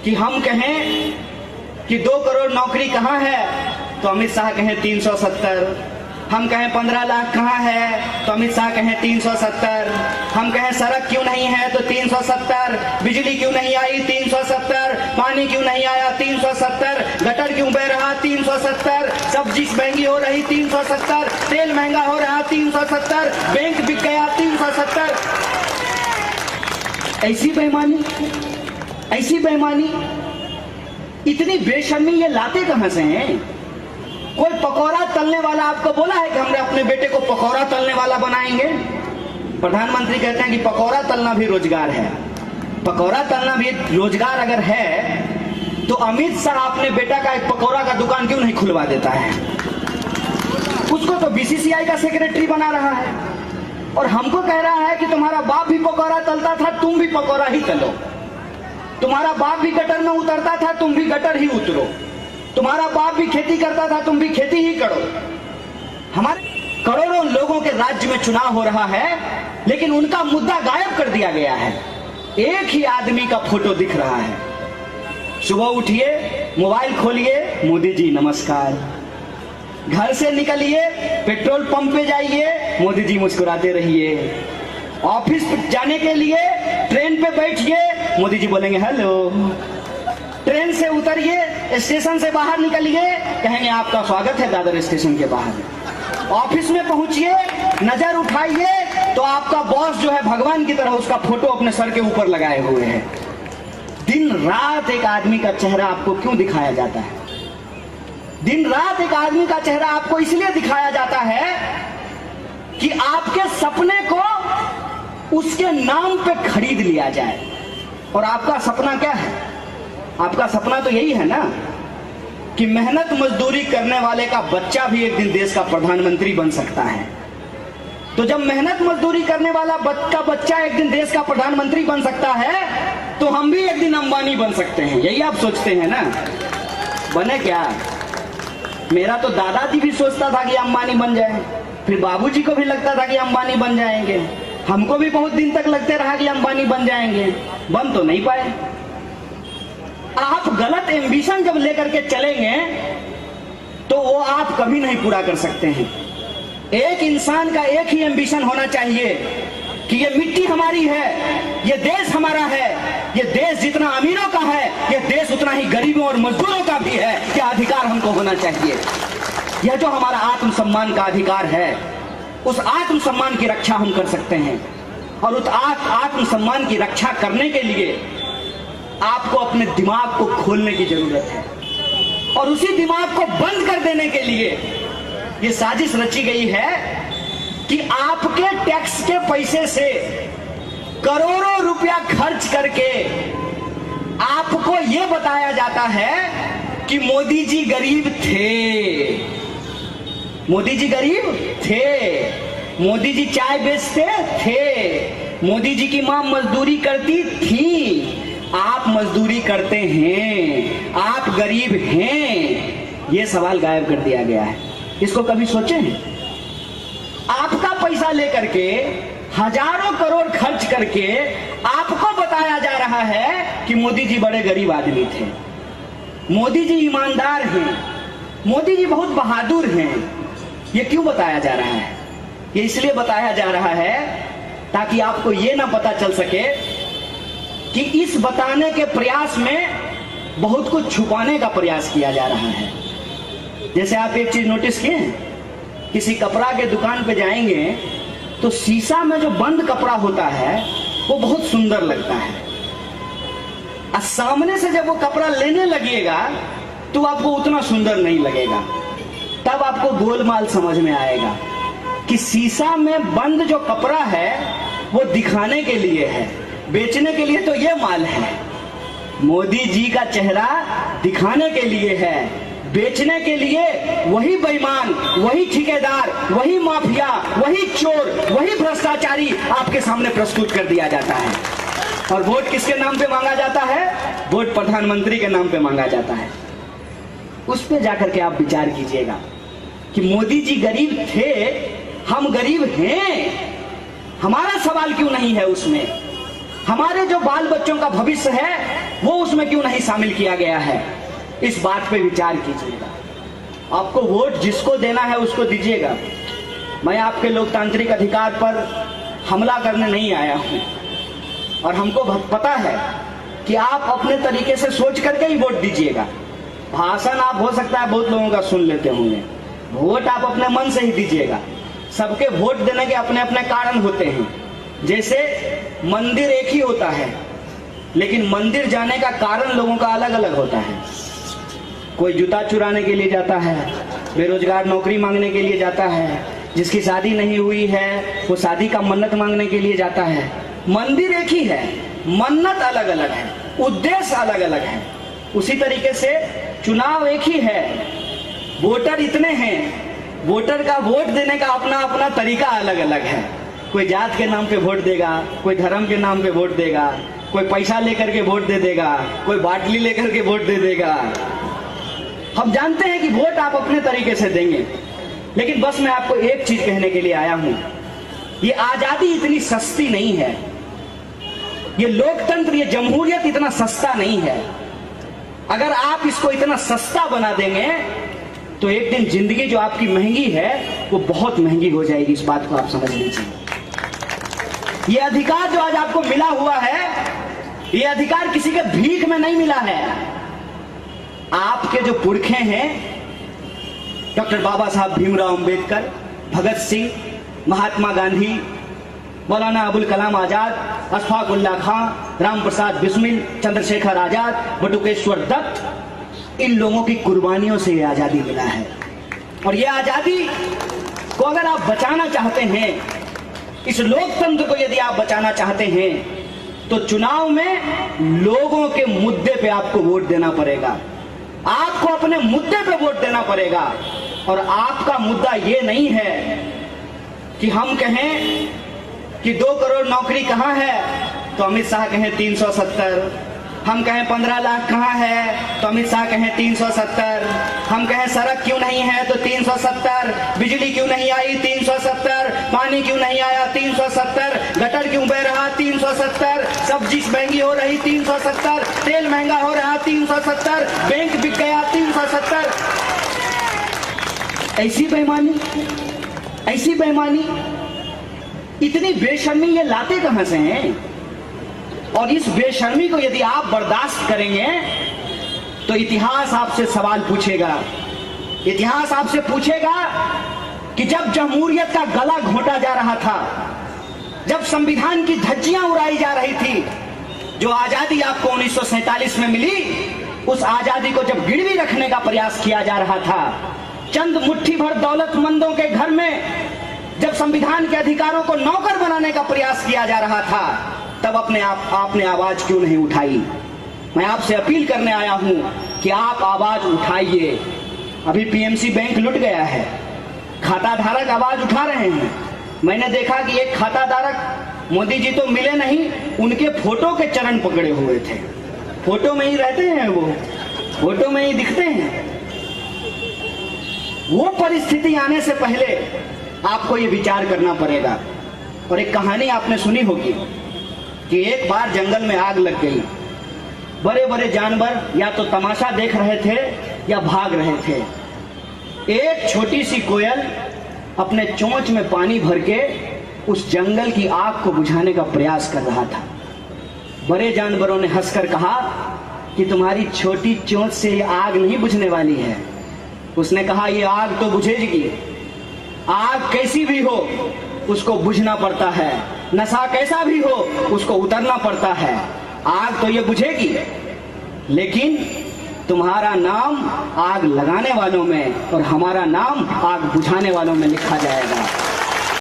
कि हम कहें कि 2 करोड़ नौकरी कहाँ है तो अमित शाह कहें 370। हम कहें 15 लाख कहाँ है तो अमित शाह कहें 370। हम कहें सड़क क्यों नहीं है तो 370, बिजली क्यों नहीं आई 370, पानी क्यों नहीं आया 370, गटर क्यों बह रहा 370, सब्जी महंगी हो रही 370, तेल महंगा हो रहा 370, बैंक बिक गया 370। ऐसी बेईमानी, इतनी बेशर्मी ये लाते कहां से हैं? कोई पकौड़ा तलने वाला आपको बोला है कि हमने अपने बेटे को पकौड़ा तलने वाला बनाएंगे? प्रधानमंत्री कहते हैं कि पकौड़ा तलना भी रोजगार है। पकौड़ा तलना भी रोजगार अगर है तो अमित शाह अपने बेटा का एक पकौड़ा का दुकान क्यों नहीं खुलवा देता है? उसको तो बीसीसीआई का सेक्रेटरी बना रहा है और हमको कह रहा है कि तुम्हारा बाप भी पकौड़ा तलता था, तुम भी पकौड़ा ही तलो। तुम्हारा बाप भी गटर में उतरता था, तुम भी गटर ही उतरो। तुम्हारा बाप भी खेती करता था, तुम भी खेती ही करो। हमारे करोड़ों लोगों के राज्य में चुनाव हो रहा है लेकिन उनका मुद्दा गायब कर दिया गया है। एक ही आदमी का फोटो दिख रहा है। सुबह उठिए, मोबाइल खोलिए, मोदी जी नमस्कार। घर से निकलिए, पेट्रोल पंप पे जाइए, मोदी जी मुस्कुराते रहिए। ऑफिस जाने के लिए ट्रेन पे बैठिए, मोदी जी बोलेंगे हेलो। ट्रेन से उतरिए, स्टेशन से बाहर निकलिए, कहेंगे आपका स्वागत है दादर स्टेशन के बाहर। ऑफिस में पहुंचिए, नजर उठाइए तो आपका बॉस जो है भगवान की तरह उसका फोटो अपने सर के ऊपर लगाए हुए है। दिन रात एक आदमी का चेहरा आपको क्यों दिखाया जाता है? दिन रात एक आदमी का चेहरा आपको इसलिए दिखाया जाता है कि आपके सपने को उसके नाम पे खरीद लिया जाए। और आपका सपना क्या है? आपका सपना तो यही है ना कि मेहनत मजदूरी करने वाले का बच्चा भी एक दिन देश का प्रधानमंत्री बन सकता है। तो जब मेहनत मजदूरी करने वाला बच्चा एक दिन देश का प्रधानमंत्री बन सकता है तो हम भी एक दिन अंबानी बन सकते हैं। यही आप सोचते हैं ना? बने क्या? मेरा तो दादाजी भी सोचता था कि अंबानी बन जाए, फिर बाबूजी को भी लगता था कि अंबानी बन जाएंगे, हमको भी बहुत दिन तक लगते रहा कि अंबानी बन जाएंगे, बन तो नहीं पाए। आप गलत एम्बिशन जब लेकर के चलेंगे तो वो आप कभी नहीं पूरा कर सकते हैं। एक इंसान का एक ही एम्बिशन होना चाहिए कि ये मिट्टी हमारी है, ये देश हमारा है, ये देश जितना अमीरों का है ये देश उतना ही गरीबों और मजदूरों का भी है। क्या अधिकार हमको होना चाहिए? यह जो हमारा आत्मसम्मान का अधिकार है, उस आत्मसम्मान की रक्षा हम कर सकते हैं। और उस आत्मसम्मान की रक्षा करने के लिए आपको अपने दिमाग को खोलने की जरूरत है और उसी दिमाग को बंद कर देने के लिए ये साजिश रची गई है कि आपके टैक्स के पैसे से करोड़ों रुपया खर्च करके आपको ये बताया जाता है कि मोदी जी गरीब थे, मोदी जी गरीब थे, मोदी जी चाय बेचते थे, मोदी जी की मां मजदूरी करती थी। आप मजदूरी करते हैं, आप गरीब हैं, ये सवाल गायब कर दिया गया है। इसको कभी सोचे हैं? आपका पैसा लेकर के हजारों करोड़ खर्च करके आपको बताया जा रहा है कि मोदी जी बड़े गरीब आदमी थे, मोदी जी ईमानदार हैं, मोदी जी बहुत बहादुर हैं। ये क्यों बताया जा रहा है? ये इसलिए बताया जा रहा है ताकि आपको ये ना पता चल सके कि इस बताने के प्रयास में बहुत कुछ छुपाने का प्रयास किया जा रहा है। जैसे आप एक चीज नोटिस किए, किसी कपड़ा के दुकान पे जाएंगे तो शीशा में जो बंद कपड़ा होता है वो बहुत सुंदर लगता है, और सामने से जब वो कपड़ा लेने लगेगा तो आपको उतना सुंदर नहीं लगेगा। तब आपको गोलमाल समझ में आएगा कि शीशा में बंद जो कपड़ा है वो दिखाने के लिए है, बेचने के लिए तो ये माल है। मोदी जी का चेहरा दिखाने के लिए है, बेचने के लिए वही बेईमान, वही ठेकेदार, वही माफिया, वही चोर, वही भ्रष्टाचारी आपके सामने प्रस्तुत कर दिया जाता है। और वोट किसके नाम पे मांगा जाता है? वोट प्रधानमंत्री के नाम पे मांगा जाता है। उस पे जाकर के आप विचार कीजिएगा कि मोदी जी गरीब थे, हम गरीब हैं, हमारा सवाल क्यों नहीं है उसमें? हमारे जो बाल बच्चों का भविष्य है वो उसमें क्यों नहीं शामिल किया गया है? इस बात पे विचार कीजिएगा। आपको वोट जिसको देना है उसको दीजिएगा। मैं आपके लोकतांत्रिक अधिकार पर हमला करने नहीं आया हूं, और हमको पता है कि आप अपने तरीके से सोच करके ही वोट दीजिएगा। भाषण आप हो सकता है बहुत लोगों का सुन लेते होंगे, वोट आप अपने मन से ही दीजिएगा। सबके वोट देने के अपने अपने कारण होते हैं। जैसे मंदिर एक ही होता है, लेकिन मंदिर जाने का कारण लोगों का अलग अलग होता है। कोई जूता चुराने के लिए जाता है, बेरोजगार नौकरी मांगने के लिए जाता है, जिसकी शादी नहीं हुई है वो शादी का मन्नत मांगने के लिए जाता है। मंदिर एक ही है, मन्नत अलग अलग है, उद्देश्य अलग अलग है। उसी तरीके से चुनाव एक ही है, वोटर इतने हैं, वोटर का वोट देने का अपना अपना तरीका अलग अलग है। कोई जात के नाम पे वोट देगा, कोई धर्म के नाम पे वोट देगा, कोई पैसा लेकर के वोट दे देगा, कोई बाटली लेकर के वोट दे देगा। हम जानते हैं कि वोट आप अपने तरीके से देंगे, लेकिन बस मैं आपको एक चीज कहने के लिए आया हूं, ये आजादी इतनी सस्ती नहीं है, ये लोकतंत्र, ये जमहूरियत इतना सस्ता नहीं है। अगर आप इसको इतना सस्ता बना देंगे तो एक दिन जिंदगी जो आपकी महंगी है वो बहुत महंगी हो जाएगी। इस बात को आप समझ लीजिए। ये अधिकार जो आज आपको मिला हुआ है, ये अधिकार किसी के भीख में नहीं मिला है। आपके जो पुरखे हैं, डॉक्टर बाबा साहब भीमराव अंबेडकर, भगत सिंह, महात्मा गांधी, मौलाना अबुल कलाम आजाद, अशफाक उल्लाह खां, राम प्रसाद बिस्मिल, चंद्रशेखर आजाद, बटुकेश्वर दत्त, इन लोगों की कुर्बानियों से ये आजादी मिला है। और ये आजादी को अगर आप बचाना चाहते हैं, इस लोकतंत्र को यदि आप बचाना चाहते हैं, तो चुनाव में लोगों के मुद्दे पे आपको वोट देना पड़ेगा। आपको अपने मुद्दे पे वोट देना पड़ेगा। और आपका मुद्दा ये नहीं है कि हम कहें कि 2 करोड़ नौकरी कहां है तो अमित शाह कहें 370, हम कहें 15 लाख कहां है तो अमित शाह कहें 370, हम कहें सड़क क्यों नहीं है तो 370, बिजली क्यों नहीं आई 370, पानी क्यों नहीं आया 370, गटर क्यों बह रहा 370, सब्जी महंगी हो रही 370, तेल महंगा हो रहा 370, बैंक बिक गया 370। ऐसी बेईमानी, ऐसी बेईमानी, इतनी बेशर्मी ये लाते कहां से हैं? और इस बेशर्मी को यदि आप बर्दाश्त करेंगे तो इतिहास आपसे सवाल पूछेगा। इतिहास आपसे पूछेगा कि जब जमहूरियत का गला घोंटा जा रहा था, जब संविधान की धज्जियां उड़ाई जा रही थी, जो आजादी आपको 1947 में मिली, उस आजादी को जब गिरवी रखने का प्रयास किया जा रहा था, चंद मुट्ठी भर दौलतमंदों के घर में जब संविधान के अधिकारों को नौकर बनाने का प्रयास किया जा रहा था, तब आपने आवाज क्यों नहीं उठाई? मैं आपसे अपील करने आया हूं कि आप आवाज उठाइए। अभी पीएमसी बैंक लुट गया है, खाता धारक आवाज उठा रहे हैं। मैंने देखा कि एक खाता धारक, मोदी जी तो मिले नहीं, उनके फोटो के चरण पकड़े हुए थे। फोटो में ही रहते हैं, वो फोटो में ही दिखते हैं। वो परिस्थिति आने से पहले आपको ये विचार करना पड़ेगा। और एक कहानी आपने सुनी होगी कि एक बार जंगल में आग लग गई। बड़े बड़े जानवर या तो तमाशा देख रहे थे या भाग रहे थे। एक छोटी सी कोयल अपने चोंच में पानी भर के उस जंगल की आग को बुझाने का प्रयास कर रहा था। बड़े जानवरों ने हंसकर कहा कि तुम्हारी छोटी चोंच से ये आग नहीं बुझने वाली है। उसने कहा, ये आग तो बुझेगी। आग कैसी भी हो उसको बुझना पड़ता है, नशा कैसा भी हो उसको उतरना पड़ता है। आग तो ये बुझेगी, लेकिन तुम्हारा नाम आग लगाने वालों में और हमारा नाम आग बुझाने वालों में लिखा जाएगा।